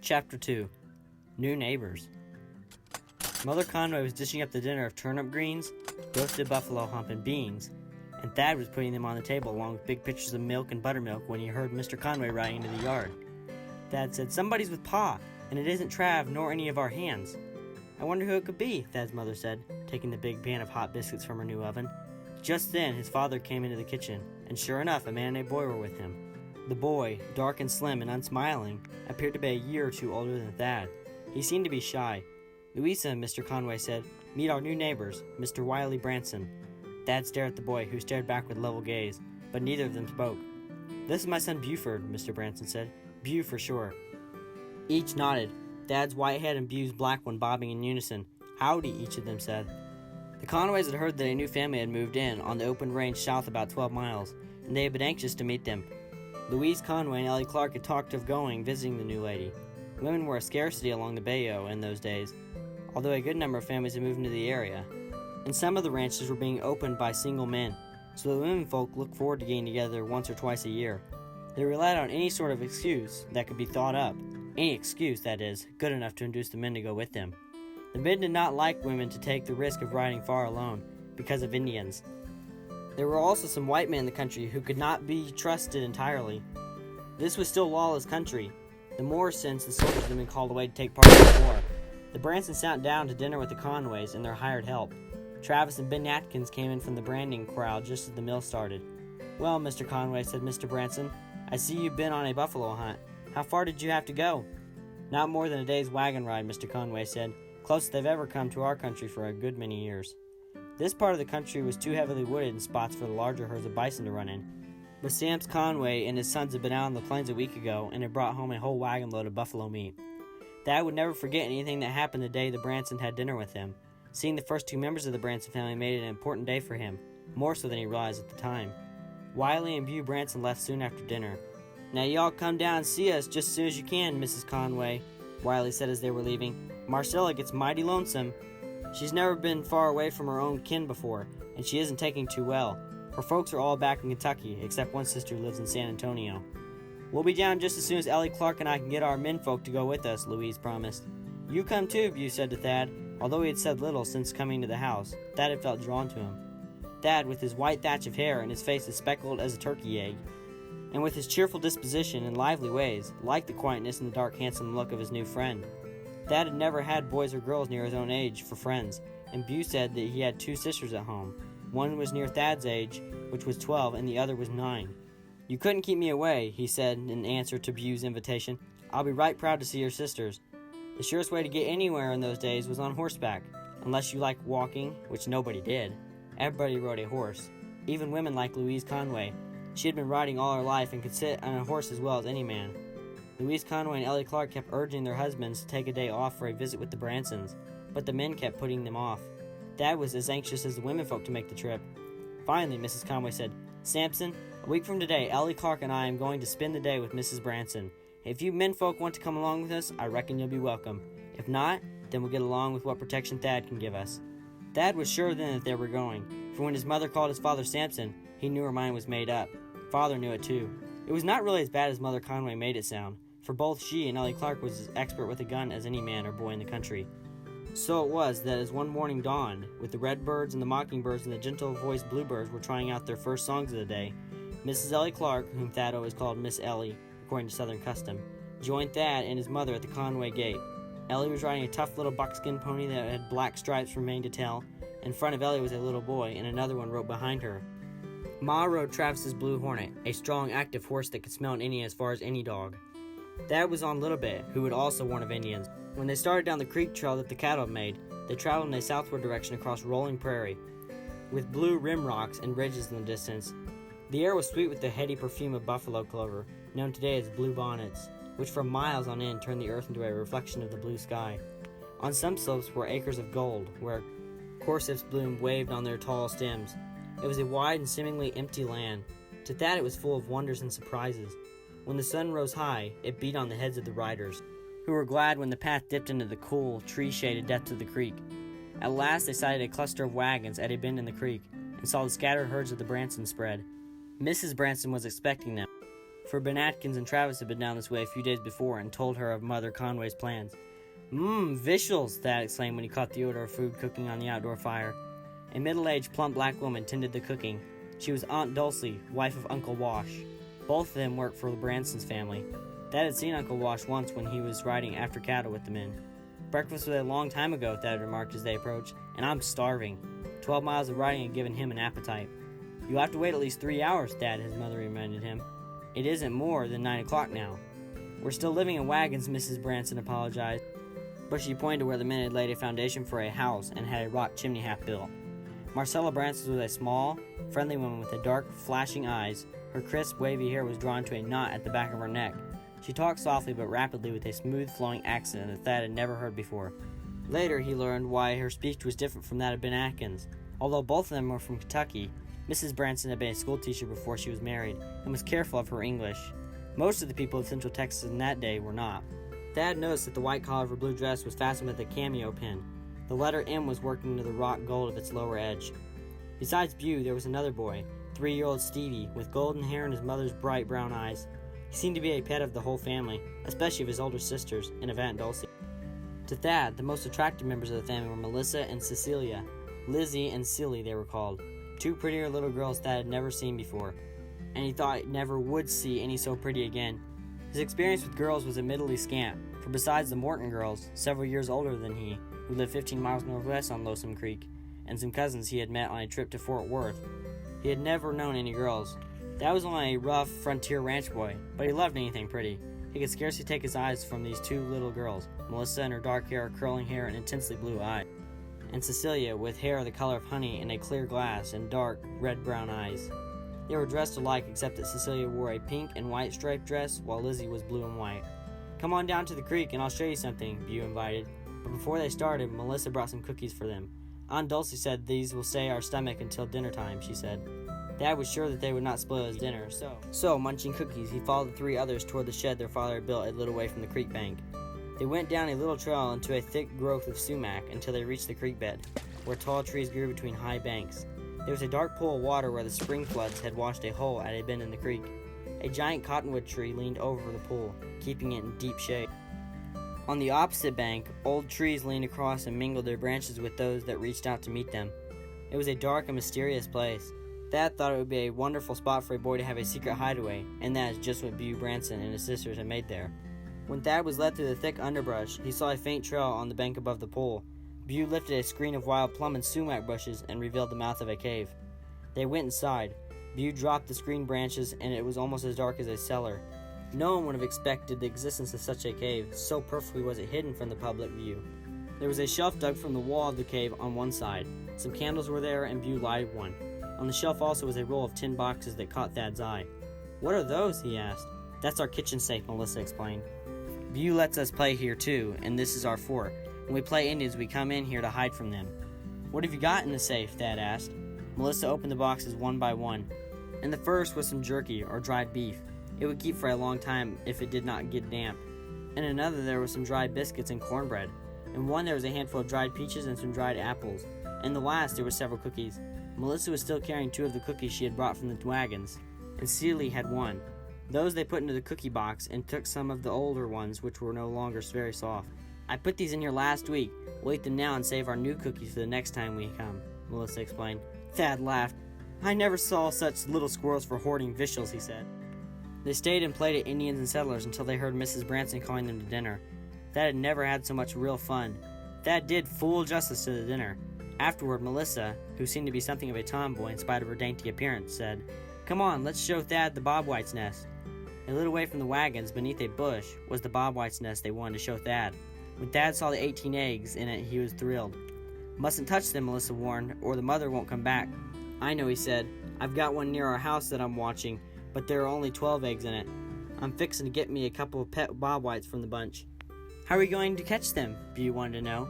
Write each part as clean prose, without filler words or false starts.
Chapter 2. New Neighbors. Mother Conway was dishing up the dinner of turnip greens, roasted buffalo hump, and beans, and Thad was putting them on the table along with big pitchers of milk and buttermilk when he heard Mr. Conway riding into the yard. Thad said, "Somebody's with Pa, and it isn't Trav nor any of our hands." "I wonder who it could be," Thad's mother said, taking the big pan of hot biscuits from her new oven. Just then, his father came into the kitchen, and sure enough, a man and a boy were with him. The boy, dark and slim and unsmiling, appeared to be a year or two older than Thad. He seemed to be shy. "Louisa," Mr. Conway said, "meet our new neighbors, Mr. Wiley Branson." Thad stared at the boy, who stared back with level gaze, but neither of them spoke. "This is my son Buford," Mr. Branson said. "Bew for sure." Each nodded, Thad's white head and Bew's black one bobbing in unison. "Howdy," each of them said. The Conways had heard that a new family had moved in on the open range south about 12 miles, and they had been anxious to meet them. Louise Conway and Ellie Clark had talked of visiting the new lady. Women were a scarcity along the Bayou in those days, although a good number of families had moved into the area. And some of the ranches were being opened by single men, so the women folk looked forward to getting together once or twice a year. They relied on any sort of excuse that could be thought up, any excuse, that is, good enough to induce the men to go with them. The men did not like women to take the risk of riding far alone, because of Indians. There were also some white men in the country who could not be trusted entirely. This was still lawless country, the more since the soldiers had been called away to take part in the war. The Bransons sat down to dinner with the Conways and their hired help. Travis and Ben Atkins came in from the branding crowd just as the meal started. "Well, Mr. Conway," said Mr. Branson, "I see you've been on a buffalo hunt. How far did you have to go?" "Not more than a day's wagon ride," Mr. Conway said. "Closest they've ever come to our country for a good many years." This part of the country was too heavily wooded in spots for the larger herds of bison to run in. But Sam Conway and his sons had been out on the plains a week ago and had brought home a whole wagon load of buffalo meat. Thad would never forget anything that happened the day the Branson had dinner with him. Seeing the first two members of the Branson family made it an important day for him, more so than he realized at the time. Wiley and Bew Branson left soon after dinner. "Now y'all come down and see us just as soon as you can, Mrs. Conway," Wiley said as they were leaving. "Marcella gets mighty lonesome. She's never been far away from her own kin before, and she isn't taking too well. Her folks are all back in Kentucky, except one sister who lives in San Antonio." "We'll be down just as soon as Ellie Clark and I can get our menfolk to go with us," Louise promised. "You come too," Bew said to Thad. Although he had said little since coming to the house, Thad had felt drawn to him. Thad, with his white thatch of hair and his face as speckled as a turkey egg, and with his cheerful disposition and lively ways, liked the quietness and the dark, handsome look of his new friend. Thad had never had boys or girls near his own age for friends, and Bew said that he had two sisters at home. One was near Thad's age, which was 12, and the other was 9. "You couldn't keep me away," he said in answer to Bew's invitation. "I'll be right proud to see your sisters." The surest way to get anywhere in those days was on horseback, unless you liked walking, which nobody did. Everybody rode a horse, even women like Louise Conway. She had been riding all her life and could sit on a horse as well as any man. Louise Conway and Ellie Clark kept urging their husbands to take a day off for a visit with the Bransons, but the men kept putting them off. Thad was as anxious as the womenfolk to make the trip. Finally, Mrs. Conway said, "Sampson, a week from today, Ellie Clark and I am going to spend the day with Mrs. Branson. If you menfolk want to come along with us, I reckon you'll be welcome. If not, then we'll get along with what protection Thad can give us." Thad was sure then that they were going, for when his mother called his father Sampson, he knew her mind was made up. Father knew it too. It was not really as bad as Mother Conway made it sound, for both she and Ellie Clark was as expert with a gun as any man or boy in the country. So it was that as one morning dawned, with the redbirds and the mockingbirds and the gentle-voiced bluebirds were trying out their first songs of the day, Mrs. Ellie Clark, whom Thad always called Miss Ellie, according to Southern custom, joined Thad and his mother at the Conway gate. Ellie was riding a tough little buckskin pony that had black stripes from mane to tail. In front of Ellie was a little boy, and another one rode behind her. Ma rode Travis's Blue Hornet, a strong, active horse that could smell an Indian as far as any dog. Thad was on Little Bit, who had also warned of Indians. When they started down the creek trail that the cattle had made, they traveled in a southward direction across rolling prairie, with blue rim rocks and ridges in the distance. The air was sweet with the heady perfume of buffalo clover, known today as blue bonnets, which for miles on end turned the earth into a reflection of the blue sky. On some slopes were acres of gold, where corsyps bloom waved on their tall stems. It was a wide and seemingly empty land. To Thad it was full of wonders and surprises. When the sun rose high, it beat on the heads of the riders, who were glad when the path dipped into the cool, tree-shaded depths of the creek. At last they sighted a cluster of wagons at a bend in the creek, and saw the scattered herds of the Branson spread. Mrs. Branson was expecting them. for Ben Atkins and Travis had been down this way a few days before and told her of Mother Conway's plans. Vishals, Thad exclaimed when he caught the odor of food cooking on the outdoor fire. A middle-aged, plump black woman tended the cooking. She was Aunt Dulcie, wife of Uncle Wash. Both of them worked for the Branson's family. Thad had seen Uncle Wash once when he was riding after cattle with the men. Breakfast was a long time ago, Thad remarked as they approached, and I'm starving. 12 miles of riding had given him an appetite. You'll have to wait at least 3 hours, Thad, his mother reminded him. It isn't more than 9 o'clock now. We're still living in wagons, Mrs. Branson apologized, but she pointed to where the men had laid a foundation for a house and had a rock chimney half built. Marcella Branson was a small, friendly woman with dark, flashing eyes. Her crisp, wavy hair was drawn to a knot at the back of her neck. She talked softly but rapidly with a smooth, flowing accent that Thad had never heard before. Later, he learned why her speech was different from that of Ben Atkins. Although both of them were from Kentucky, Mrs. Branson had been a schoolteacher before she was married and was careful of her English. Most of the people of Central Texas in that day were not. Thad noticed that the white collar of her blue dress was fastened with a cameo pin. The letter M was worked into the rock gold of its lower edge. Besides Bew, there was another boy, 3-year-old Stevie, with golden hair and his mother's bright brown eyes. He seemed to be a pet of the whole family, especially of his older sisters and of Aunt Dulcie. To Thad, the most attractive members of the family were Melissa and Cecilia. Lizzie and Silly, they were called. 2 prettier little girls Thad had never seen before, and he thought he never would see any so pretty again. His experience with girls was admittedly scant, for besides the Morton girls, several years older than he, who lived 15 miles northwest on Lonesome Creek, and some cousins he had met on a trip to Fort Worth, he had never known any girls. Thad was only a rough frontier ranch boy, but he loved anything pretty. He could scarcely take his eyes from these 2 little girls, Melissa in her dark hair, curling hair, and intensely blue eyes, and Cecilia with hair the color of honey and a clear glass and dark, red-brown eyes. They were dressed alike except that Cecilia wore a pink and white striped dress while Lizzie was blue and white. "Come on down to the creek and I'll show you something," Bew invited. But before they started, Melissa brought some cookies for them. Aunt Dulcie said these will stay our stomach until dinner time, she said. Dad was sure that they would not spoil his dinner, so munching cookies, he followed the 3 others toward the shed their father had built a little way from the creek bank. They went down a little trail into a thick growth of sumac until they reached the creek bed, where tall trees grew between high banks. There was a dark pool of water where the spring floods had washed a hole at a bend in the creek. A giant cottonwood tree leaned over the pool, keeping it in deep shade. On the opposite bank, old trees leaned across and mingled their branches with those that reached out to meet them. It was a dark and mysterious place. Thad thought it would be a wonderful spot for a boy to have a secret hideaway, and that is just what Bew Branson and his sisters had made there. When Thad was led through the thick underbrush, he saw a faint trail on the bank above the pool. Bew lifted a screen of wild plum and sumac bushes and revealed the mouth of a cave. They went inside. Bew dropped the screen branches, and it was almost as dark as a cellar. No one would have expected the existence of such a cave, so perfectly was it hidden from the public view. There was a shelf dug from the wall of the cave on one side. Some candles were there, and Bew lighted one. On the shelf also was a roll of tin boxes that caught Thad's eye. "What are those?" he asked. "That's our kitchen safe," Melissa explained. "Bew lets us play here too, and this is our fort. When we play Indians, we come in here to hide from them." "What have you got in the safe?" Thad asked. Melissa opened the boxes one by one. In the first was some jerky, or dried beef. It would keep for a long time if it did not get damp. In another there were some dried biscuits and cornbread. In one there was a handful of dried peaches and some dried apples. In the last there were several cookies. Melissa was still carrying 2 of the cookies she had brought from the wagons, and Celie had 1. Those they put into the cookie box and took some of the older ones, which were no longer very soft. "I put these in here last week. We'll eat them now and save our new cookies for the next time we come," Melissa explained. Thad laughed. "I never saw such little squirrels for hoarding victuals," he said. They stayed and played at Indians and Settlers until they heard Mrs. Branson calling them to dinner. Thad had never had so much real fun. Thad did full justice to the dinner. Afterward, Melissa, who seemed to be something of a tomboy in spite of her dainty appearance, said, "Come on, let's show Thad the bobwhite's nest." A little way from the wagons, beneath a bush, was the bobwhite's nest they wanted to show Thad. When Thad saw the 18 eggs in it, he was thrilled. "Mustn't touch them," Melissa warned, "or the mother won't come back." "I know," he said. "I've got one near our house that I'm watching, but there are only 12 eggs in it. I'm fixing to get me a couple of pet bobwhites from the bunch." "How are we going to catch them?" Bew wanted to know.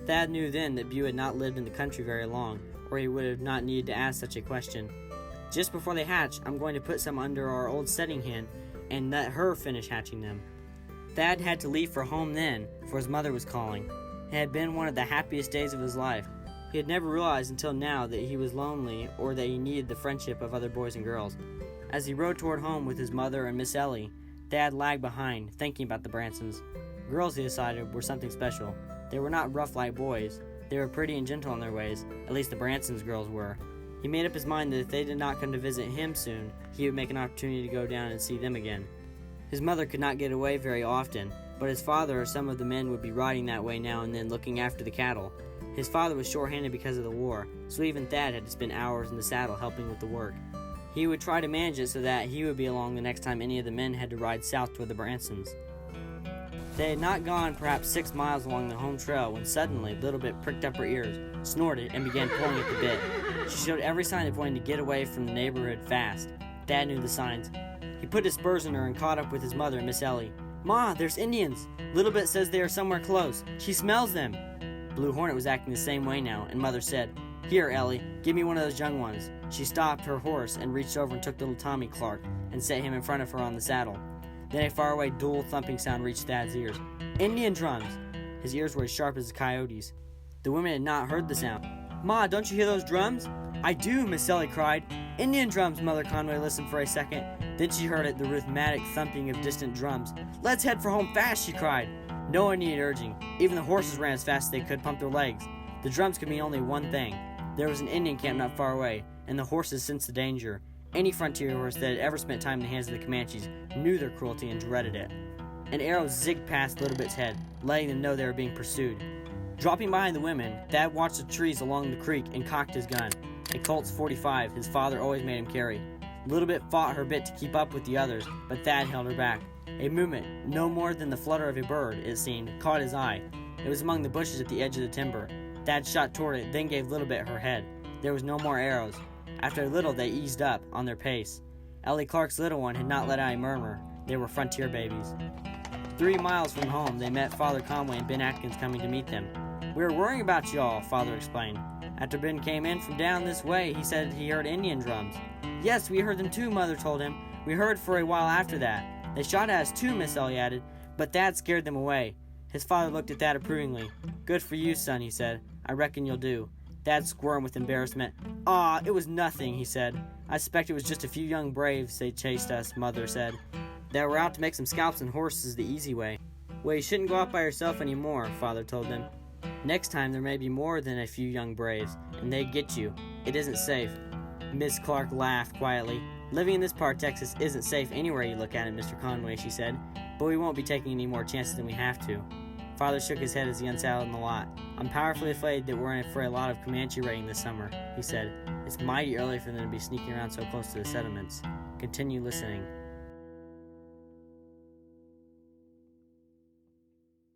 Thad knew then that Bew had not lived in the country very long, or he would have not needed to ask such a question. "Just before they hatch, I'm going to put some under our old setting hen and let her finish hatching them." Thad had to leave for home then, for his mother was calling. It had been one of the happiest days of his life. He had never realized until now that he was lonely or that he needed the friendship of other boys and girls. As he rode toward home with his mother and Miss Ellie, Thad lagged behind, thinking about the Bransons. Girls, he decided, were something special. They were not rough like boys. They were pretty and gentle in their ways. At least the Bransons' girls were. He made up his mind that if they did not come to visit him soon, he would make an opportunity to go down and see them again. His mother could not get away very often, but his father or some of the men would be riding that way now and then looking after the cattle. His father was short-handed because of the war, so even Thad had to spend hours in the saddle helping with the work. He would try to manage it so that he would be along the next time any of the men had to ride south toward the Bransons. They had not gone perhaps 6 miles along the home trail when suddenly Little Bit pricked up her ears, snorted, and began pulling at the bit. She showed every sign of wanting to get away from the neighborhood fast. Thad knew the signs. He put his spurs in her and caught up with his mother and Miss Ellie. "Ma, there's Indians! Little Bit says they are somewhere close. She smells them!" Blue Hornet was acting the same way now, and Mother said, "Here, Ellie, give me one of those young ones." She stopped her horse and reached over and took little Tommy Clark and set him in front of her on the saddle. Then a faraway dual thumping sound reached Thad's ears. Indian drums! His ears were as sharp as a coyote's. The women had not heard the sound. "Ma, don't you hear those drums?" "I do," Miss Ellie cried. "Indian drums." Mother Conway listened for a second. Then she heard it, the rhythmic thumping of distant drums. "Let's head for home fast," she cried. No one needed urging. Even the horses ran as fast as they could pump their legs. The drums could mean only one thing. There was an Indian camp not far away, and the horses sensed the danger. Any frontier horse that had ever spent time in the hands of the Comanches knew their cruelty and dreaded it. An arrow zigged past Little Bit's head, letting them know they were being pursued. Dropping behind the women, Thad watched the trees along the creek and cocked his gun. A Colt's .45 his father always made him carry. Little Bit fought her bit to keep up with the others, but Thad held her back. A movement, no more than the flutter of a bird, it seemed, caught his eye. It was among the bushes at the edge of the timber. Thad shot toward it, then gave Little Bit her head. There was no more arrows. After a little, they eased up, on their pace. Ellie Clark's little one had not let out a murmur. They were frontier babies. 3 miles from home, they met Father Conway and Ben Atkins coming to meet them. "We were worrying about y'all," Father explained. "After Ben came in from down this way, he said he heard Indian drums." "Yes, we heard them too," Mother told him. "We heard for a while after that. They shot at us too," Miss Ellie added, "but Thad scared them away." His father looked at Thad approvingly. "Good for you, son," he said. "I reckon you'll do." Thad squirmed with embarrassment. "Aw, it was nothing," he said. "I suspect it was just a few young braves they chased us," Mother said. "They were out to make some scalps and horses the easy way." "Well, you shouldn't go out by yourself anymore," Father told them. "Next time there may be more than a few young braves, and they'd get you. It isn't safe." Miss Clark laughed quietly. "Living in this part of Texas isn't safe anywhere you look at it, Mr. Conway," she said. "But we won't be taking any more chances than we have to." Father shook his head as he unsaddled in the lot. "I'm powerfully afraid that we're in for a lot of Comanche raiding this summer," he said. "It's mighty early for them to be sneaking around so close to the settlements. Continue listening."